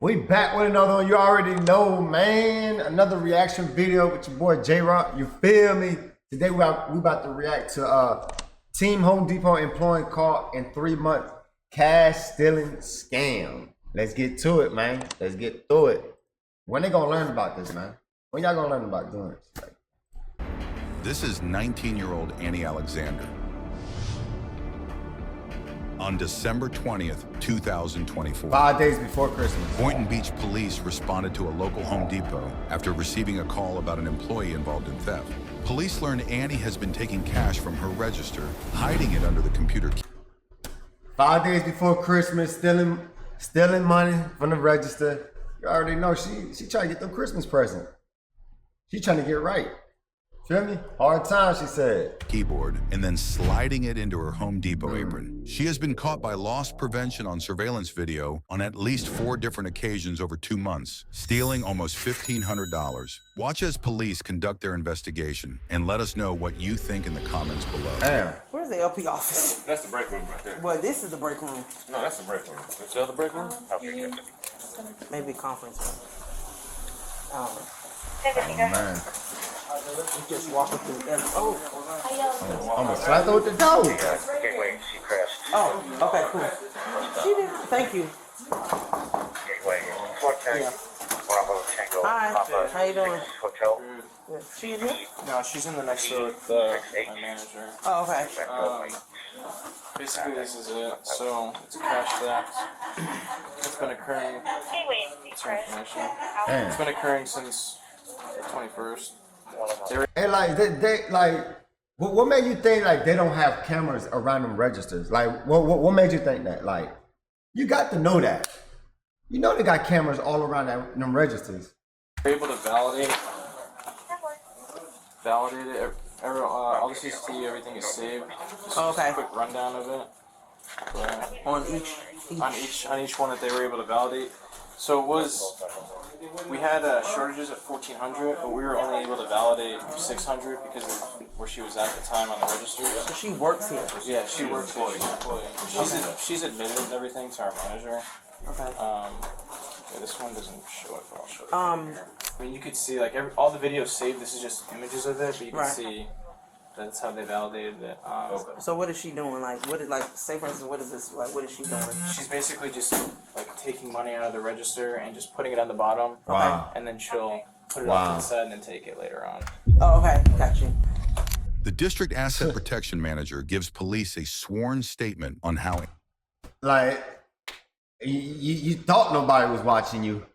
We back with another one. You already know, man. Another reaction video with your boy J-Rock. You feel me? Today we about to react to Team Home Depot employee caught in 3-month cash stealing scam. Let's get to it, man. Let's get through it. When they gonna learn about this, man? When y'all gonna learn about doing this? This is 19-year-old Annie Alexander. On December 20th, 2024, 5 days before Christmas, Boynton Beach police responded to a local Home Depot after receiving a call about an employee involved in theft. Police learned Annie has been taking cash from her register, hiding it under the computer key. 5 days before Christmas, stealing money from the register. You already know she trying to get them Christmas presents. She trying to get right. Feel me? Hard time, she said. Keyboard and then sliding it into her Home Depot apron. She has been caught by loss prevention on surveillance video on at least 4 different occasions over 2 months, stealing almost $1,500. Watch as police conduct their investigation and let us know what you think in the comments below. Damn. Where's the LP office? That's the break room right there. Well, this is the break room. No, that's the break room. Is the other break room? Okay, yeah. Maybe conference room. Oh, man. You just walking through there. Oh, I'm gonna slap her with the door. Gateway, she crashed. oh, okay, cool. She did. Thank you. Gateway, Fort Yeah. Bravo, Tango, Hi. Papa, How you doing? Hotel. Yeah. She in here? No, she's in the next door with my manager. Oh, okay. Basically, this is it. So, it's a cash theft. It's been occurring. Sorry, information. Damn. It's been occurring since the 21st. And like they like, what made you think like they don't have cameras around them registers? Like, what made you think that? Like, you got to know that. You know they got cameras all around them registers. We're able to validate it. All the CCTV, everything is saved. Just Okay. a quick rundown of it. But On each. on each one that they were able to validate. So it was, we had shortages at 1,400, but we were only able to validate 600 because of where she was at the time on the register. So she works here. Yeah, she works here. She's an employee. She's admitted and everything to our manager. Okay. Yeah, this one doesn't show it, but I'll show it. I mean, you could see like all the videos saved. This is just images of it, but you can Right. see that's how they validated it. So what is she doing? Like, what is, like, say for instance, what is this? Like, what is she doing? She's basically just like taking money out of the register and just putting it on the bottom. Wow. And then she'll put it Wow. off to the side and then take it later on. Oh, okay. Got you. The district asset protection manager gives police a sworn statement on how Like, you thought nobody was watching you.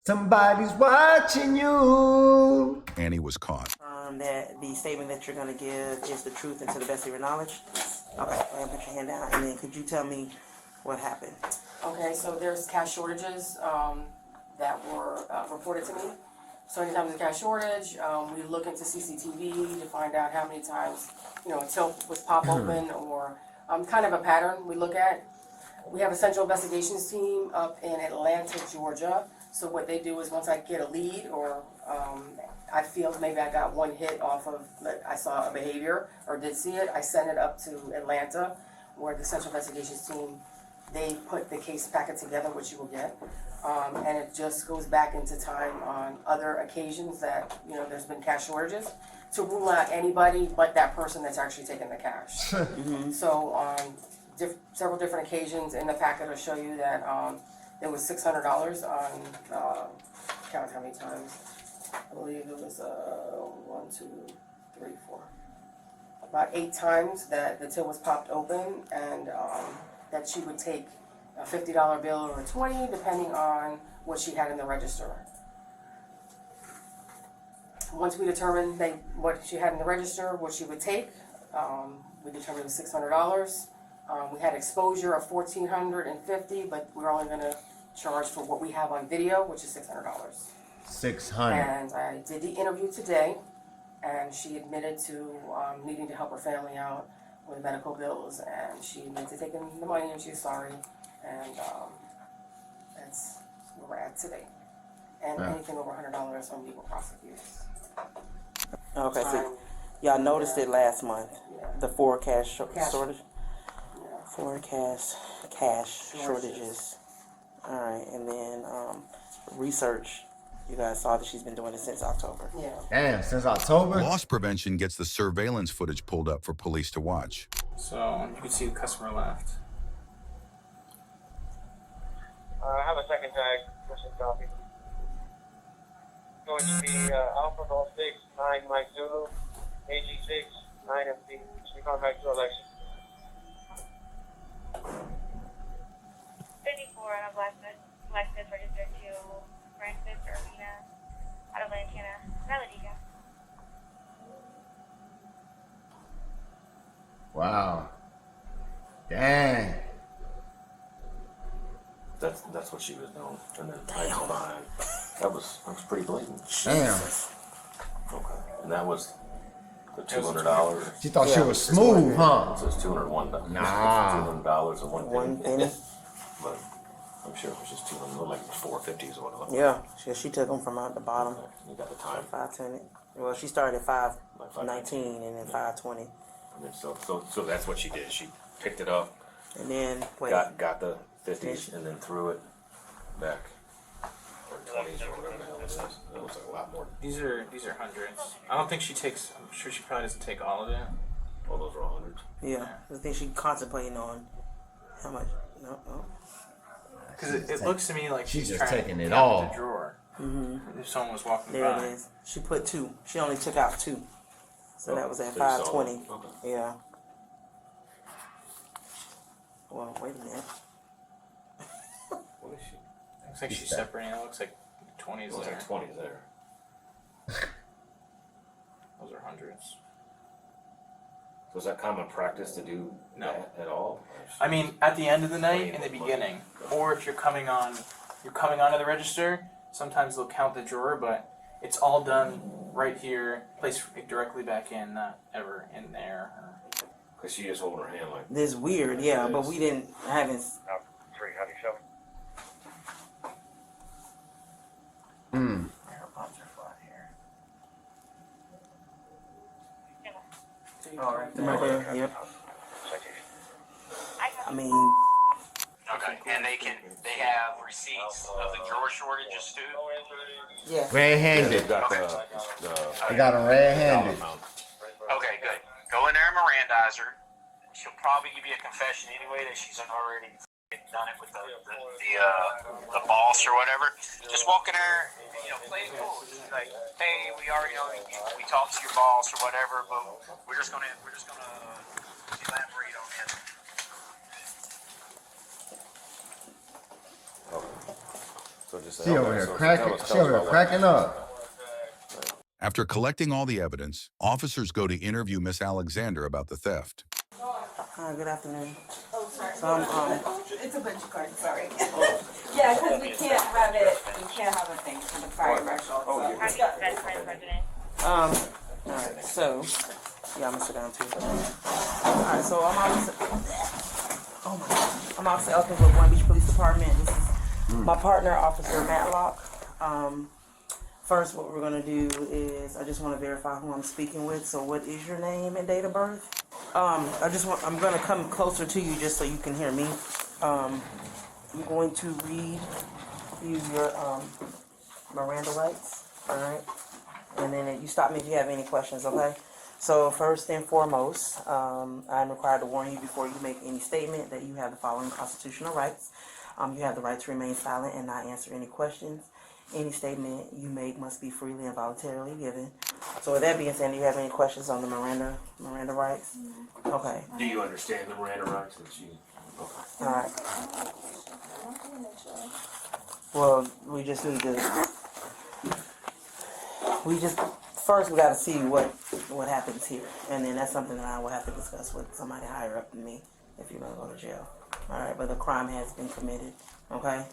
Somebody's watching you. Annie was caught. That the statement that you're gonna give is the truth and to the best of your knowledge. Okay. Go ahead and put your hand down, and then could you tell me what happened? Okay, so there's cash shortages that were reported to me. So anytime there's a cash shortage, we look into CCTV to find out how many times, a till was pop open or kind of a pattern we look at. We have a central investigations team up in Atlanta, Georgia. So what they do is once I get a lead or I feel maybe I got one hit off of, like, I saw a behavior or did see it, I send it up to Atlanta where the central investigations team, they put the case packet together, which you will get, and it just goes back into time on other occasions that, there's been cash shortages to rule out anybody but that person that's actually taking the cash. So on several different occasions in the packet, I'll show you that it was $600 on, count how many times. I believe it was 1, 2, 3, 4. About 8 times that the till was popped open, and that she would take a $50 bill or a 20, depending on what she had in the register. Once we determined what she had in the register, what she would take, we determined it was $600. We had exposure of $1,450, but we're only going to charge for what we have on video, which is $600. 600. And I did the interview today, and she admitted to needing to help her family out with medical bills, and she admitted to taking the money, and she's sorry, and that's where we're at today. And anything over $100 Home Depot prosecutes. Okay. So y'all noticed it last month. Yeah. The 4 cash Cash. shortage. Yeah. 4 cash shortages. All right, and then research, you guys saw that she's been doing it since October. Yeah. Damn, since October. Loss prevention gets the surveillance footage pulled up for police to watch. So you can see the customer left. I have a second tag. Listen, copy. Going to be Alpha Golf 6, 9 Mike Zulu, AG 6, 9 MD. We come back to election. 54 on a Lexus registered to Francis Urbina out of Lantana, Melodica. Wow. Dang. That's what she was doing, and then tags behind. That was pretty blatant. Damn. Okay, and that was the $200. She thought she was smooth, huh? So it's $201. Nah. $200 and One penny. But I'm sure it was just $200, like $4.50s or whatever. Yeah, she took them from out the bottom. You got the time. 5:10. Well, she started at 5:19 and then 5:20, I mean, so that's what she did. She picked it up, and then wait. got the 50s, and then threw it back. Or 20s or whatever the hell it is. It was a lot more. These are hundreds. I don't think she takes. I'm sure she probably doesn't take all of it. All those were hundreds. Yeah, I think she contemplating on how much. No. Because it looks to me like She's she's just trying taking to it count all. the drawer. If someone was walking There by. it is. She put 2. She only took out 2. So that was at So you saw 5:20. it. Okay. Yeah. Well, wait a minute. What is she? Looks like she's separating. It looks like 20s It was there. like 20s there. Those are hundreds. So is that common practice to do No. that at all? I mean, at the end of the night, in the beginning, or if you're coming onto the register, sometimes they'll count the drawer, but it's all done right here, placed directly back in, not ever in there. Because she is holding her hand like. This weird, yeah, but we haven't. Alpha 3, how do you show? Her bumps are flat here. All right, right there. Yep. Citation. I mean, Okay, and they have receipts of the drawer shortages too? yeah. Red-handed. They've got They got him red-handed. Okay, good. Go in there and Mirandize her. She'll probably give you a confession anyway that she's already done it with the boss or whatever. Just walk in there, play it cool. Just like, hey, we already know we talked to your boss or whatever, but we're just gonna elaborate on it. So just She over here cracking. She over here cracking up. After collecting all the evidence, officers go to interview Miss Alexander about the theft. Hi, good afternoon. Oh, sorry. So, It's a bunch of cards, sorry. Yeah, because we can't have a thing for the fire marshal. How do you specify the president? alright, so, yeah, I'm gonna sit down too. Alright, so I'm obviously up with One Beach Police Department. This is my partner, Officer Matlock. First, what we're gonna do is, I just wanna verify who I'm speaking with. So what is your name and date of birth? I'm gonna come closer to you just so you can hear me. I'm going to read you your, Miranda rights, alright? And then you stop me if you have any questions, okay? So first and foremost, I'm required to warn you before you make any statement that you have the following constitutional rights. You have the right to remain silent and not answer any questions. Any statement you make must be freely and voluntarily given. So with that being said, do you have any questions on the Miranda rights? Okay. Do you understand the Miranda rights? All right. Well, we just first we got to see what happens here, and then that's something that I will have to discuss with somebody higher up than me if you're gonna go to jail. All right, but the crime has been committed. Okay.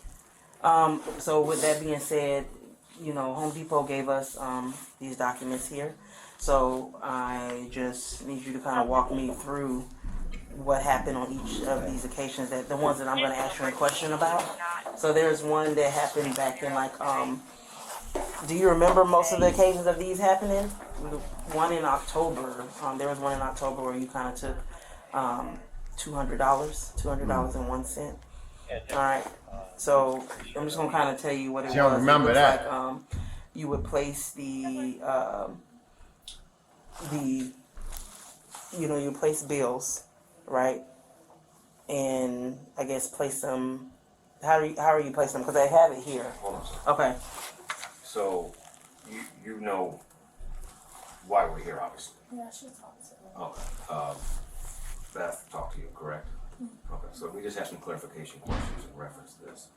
So with that being said, Home Depot gave us these documents here. So I just need you to kind of walk me through what happened on each of these occasions, that the ones that I'm going to ask you a question about. So there's one that happened back in do you remember most of the occasions of these happening? The one in October, there was one in October where you kind of took $200.01. All right. So I'm just gonna kind of tell you what it She don't was. remember It looks that. like you would place the you place bills, right? And I guess place them. How are you placing them? Because I have it here. Hold on a second. Okay. So, you know why we're here, obviously. Yeah, she talked to me. Okay. Beth talked to you, correct? Okay, so we just have some clarification questions in reference to this.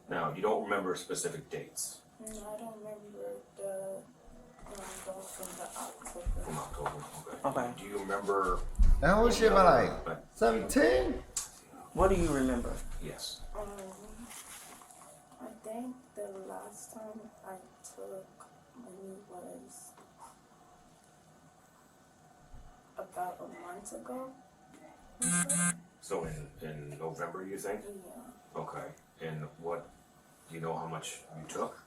Now, you don't remember specific dates No, I don't remember the going from the October. from October, okay? Okay. Do you remember? That whole shit by like But 17? What do you remember? yes. I think the last time I took money was about a month ago. So in November, you think? Yeah. Okay. And what? Do you know how much you took?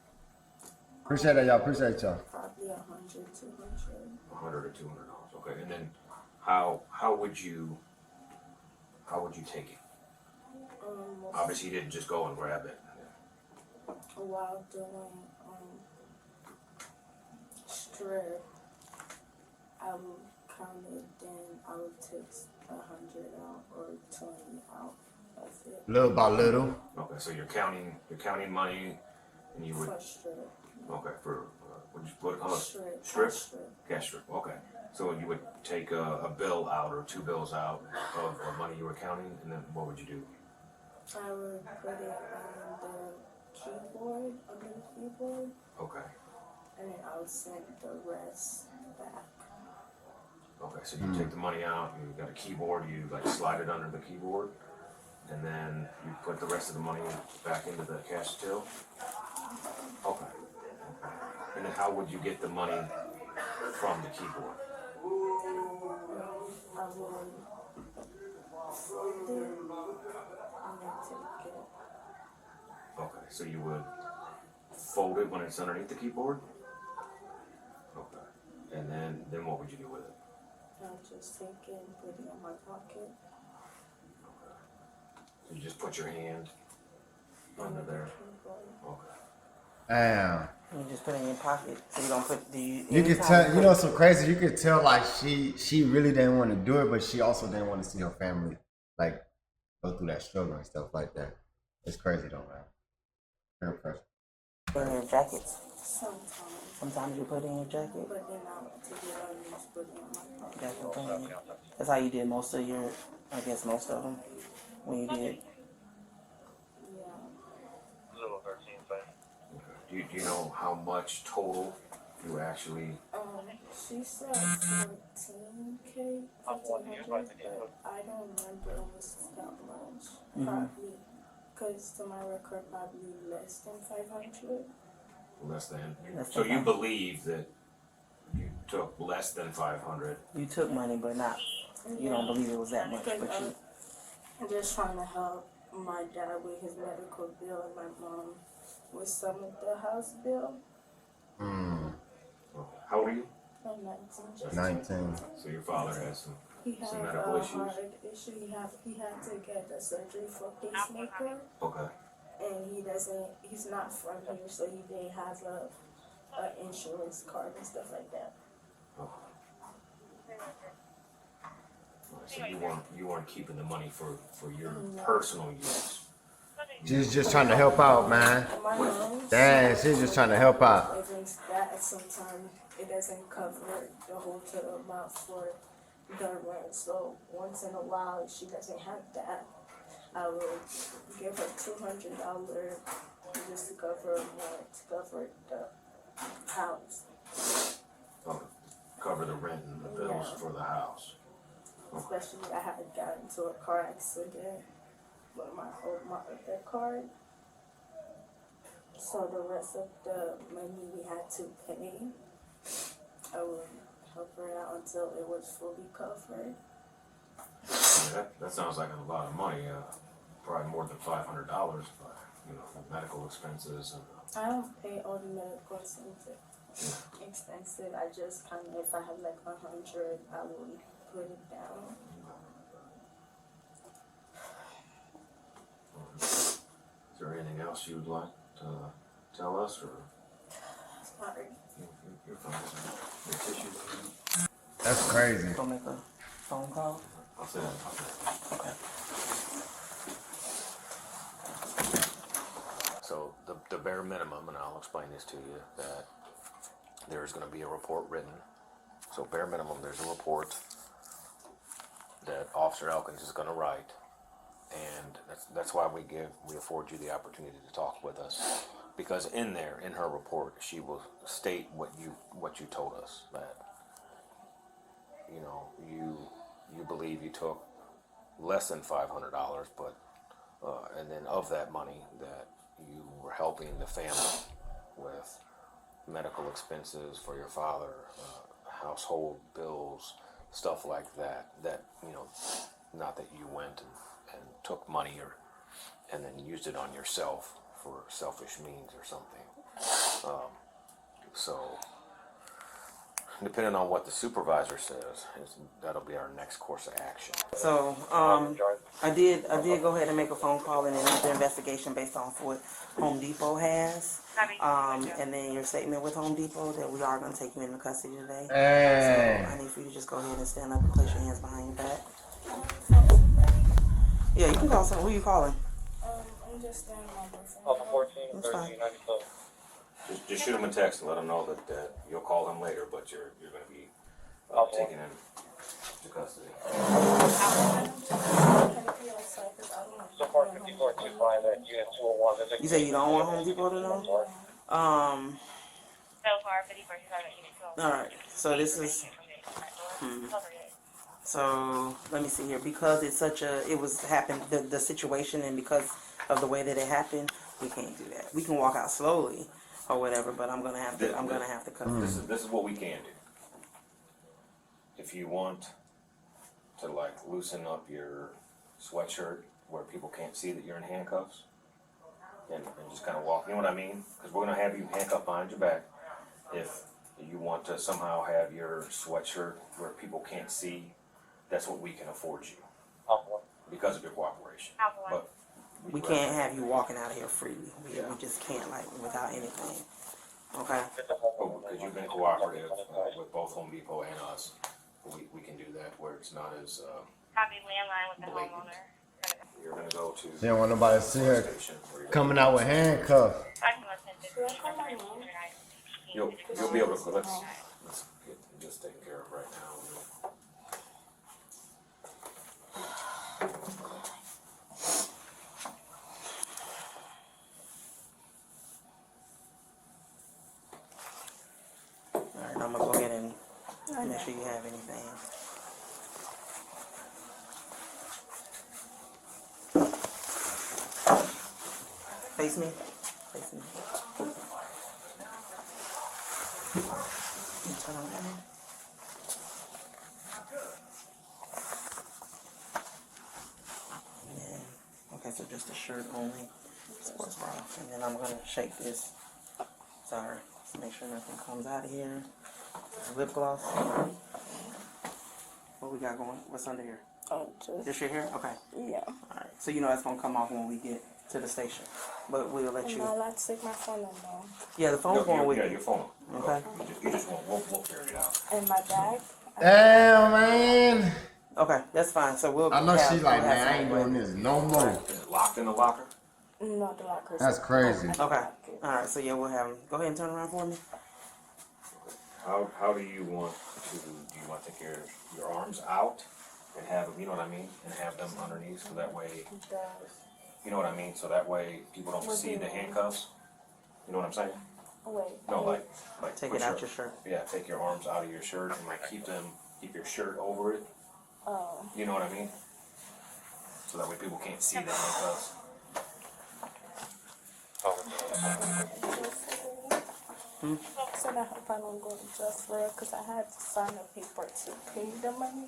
Appreciate that, y'all. Appreciate y'all. Probably 100, 200. $100 or $200. Okay. And then how would you take it? Obviously, you didn't just go and grab it. While doing strip, I would count it, then I would take 100 out or 20 out of it. Little by little. Okay, so you're counting money, and you would. For strip. Okay, for what do you call it? Strip. Strip. Cash strip. Cash strip. Okay, so you would take a bill out or two bills out of money you were counting, and then what would you do? I would put it on the keyboard, under the keyboard, Okay. and then I would send the rest back. Okay, so you take the money out, you got a keyboard, you like slide it under the keyboard, and then you put the rest of the money back into the cash till? Okay. And then how would you get the money from the keyboard? I would fold it and then take it. Okay, so you would fold it when it's underneath the keyboard? Okay. And then what would you do with it? I'll just take it and put it in my pocket. So you just put your hand under there? Okay. Damn. You just put it in your pocket, so you don't put You could tell, you know, so crazy. You could tell, like she really didn't want to do it, but she also didn't want to see her family like go through that struggle and stuff like that. It's crazy though, man. Very pressure. Put in your jackets. Sometimes. Sometimes you put it in your jacket. But then I would take it out and just put it in my pocket. Jacket thing. That's how you did most of your, I guess most of them, when you did. Yeah. Little 13, fine. Okay. Do you know how much total you actually? She said 14K, 1400, but I don't remember it was that much. Probably, because to my record, probably less than 500. Less than. Less So than you 500. believe that you took less than 500? You took money, but not. You don't believe it was that much, but you. I'm just trying to help my dad with his medical bill and my mom with some of the house bill. How old are you? I'm 19. 19. So your father has some He had medical a issues? heart issue. He had to get a surgery for pacemaker, Okay. and he's not from here, so he didn't have a insurance card and stuff like that. Okay. So you weren't keeping the money for your personal use. She's just trying to help out, man. My mom, Dang, she's just trying to help out. even that sometimes it doesn't cover the whole total amount for the rent. So once in a while, if she doesn't have that, I will give her $200 just to cover rent, to cover the house. Okay. Cover the rent and the bills Yeah. for the house. Especially I had gotten into a car accident with my other card. So the rest of the money we had to pay, I would help her out until it was fully covered. I mean, that sounds like a lot of money. Probably more than $500, but medical expenses and. I don't pay all the medical expensive. I just kind of, if I have like 100, I would put it down. Is there anything else you'd like to tell us, or? Sorry. You're fine. Your tissues? That's crazy. Go make a phone call. I'll say that. Okay. So the bare minimum, and I'll explain this to you, that there's going to be a report written. So bare minimum, there's a report that Officer Elkins is going to write, and that's why we afford you the opportunity to talk with us, because in her report, she will state what you told us, that you believe you took less than $500, but and then of that money that you were helping the family with medical expenses for your father, household bills, stuff like that, not that you went and took money and then used it on yourself for selfish means or something. So depending on what the supervisor says, that'll be our next course of action. So, I did go ahead and make a phone call and another investigation based off what Home Depot has. And then your statement with Home Depot that we are going to take you into custody today. Hey. So I need for you to just go ahead and stand up and place your hands behind your back. Yeah, you can call someone. Who are you calling? I'm just standing my boyfriend. Alpha 14, That's fine. 1397. Just shoot him a text and let him know that you'll call him later, but you're going to be taken into custody. So far, 5425 at US 201. You say you don't want Home Depot to know? So far, 5425 at unit 12. All right. So this is. So let me see here. Because it's happened the situation, and because of the way that it happened, we can't do that. We can walk out slowly or whatever, but I'm gonna have to cut. This is what we can do. If you want to loosen up your sweatshirt where people can't see that you're in handcuffs, and just kind of walk, you know what I mean? Because we're gonna have you handcuffed behind your back. If you want to somehow have your sweatshirt where people can't see, that's what we can afford you because of your cooperation. But We can't have you walking out of here freely. We just can't, without anything. Okay? Because you've been cooperative with both Home Depot and us, we can do that where it's not as Copy landline with the blatant. homeowner. You're gonna go to She don't want nobody to see her station where you're coming out with handcuffs. You'll be able to. Let's get this taken care of right now. Alright, I'm gonna go ahead and make sure you have anything. Face me. Face me. Turn around. Okay, so just a shirt only, sports bra, and then I'm gonna shake this. Sorry, just make sure nothing comes out of here. Lip gloss. What we got going? What's under here? Oh, Just your hair? Okay. yeah. All right. So you know that's gonna come off when we get to the station, but we'll let I'm you. not allowed to take my phone on though. Yeah, the phone's going with yeah, you. your phone. Okay. You just won't. We'll carry it out. And my bag. Damn, man. Okay, that's fine. So we'll. I know have- she's like, we'll have man, I ain't something doing this no more. Is it locked in the locker? No, the locker. That's crazy. Okay. All right. So yeah, we'll have him. Go ahead and turn around for me. How do you want to? Do you want to take your arms out and have them? You know what I mean? And have them underneath, so that way. You know what I mean? So that way people don't see the handcuffs. You know what I'm saying? Wait. No, like Take put it out your shirt. Yeah, take your arms out of your shirt and keep your shirt over it. Oh. You know what I mean? So that way people can't see the handcuffs. So I hope I don't go to jail for it because I had to sign a paper to pay the money.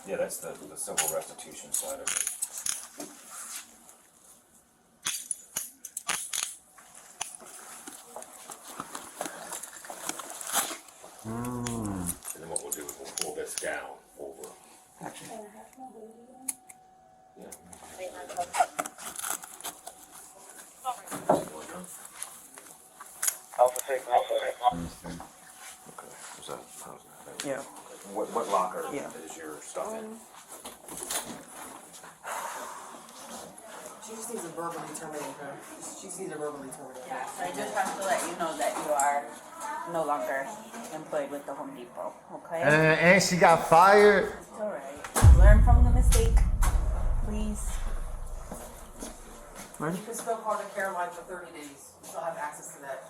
Yeah, that's the civil restitution side of it. And then what we'll do is we'll pull this down over. Gotcha. Yeah. Understand. Okay. How's that? Yeah. What locker Yeah. is your stuff in? She just needs a verbally terminate her. She needs a verbally terminate. Yeah, so I just have to let you know that you are no longer employed with the Home Depot, okay? And she got fired. It's alright. Learn from the mistake, please. Ready? You can still call the care line for 30 days. You still have access to that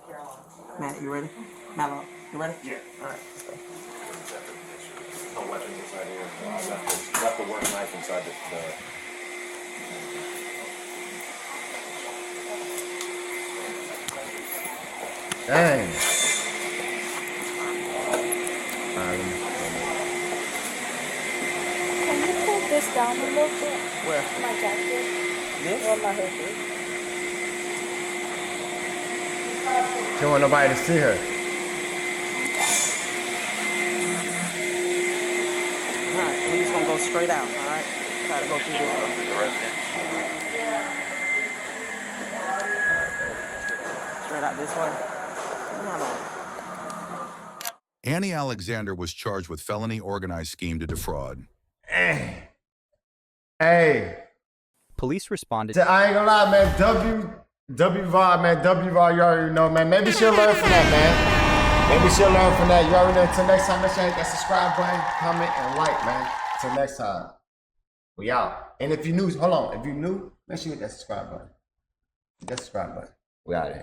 care line. Matt, you ready? Matlock, you ready? Yeah. All right. No weapons inside here. I left the work knife inside the Dang. Can you pull this down a little bit? Where? My jacket. This? Or my hoodie. She don't want nobody to see her. Alright, we're just gonna go straight out, alright? Try to go through this. Straight out this way. Come on. Annie Alexander was charged with felony organized scheme to defraud. Hey. Police responded. I ain't gonna lie, man. WVOD, man. WVOD, you already know, man. Maybe she'll learn from that, man. Maybe she'll learn from that. You already know. Until next time, make sure you hit that subscribe button, comment, and like, man. Until next time. We out. And if you're new, hold on. If you're new, make sure you hit that subscribe button. Hit that subscribe button. We out of here.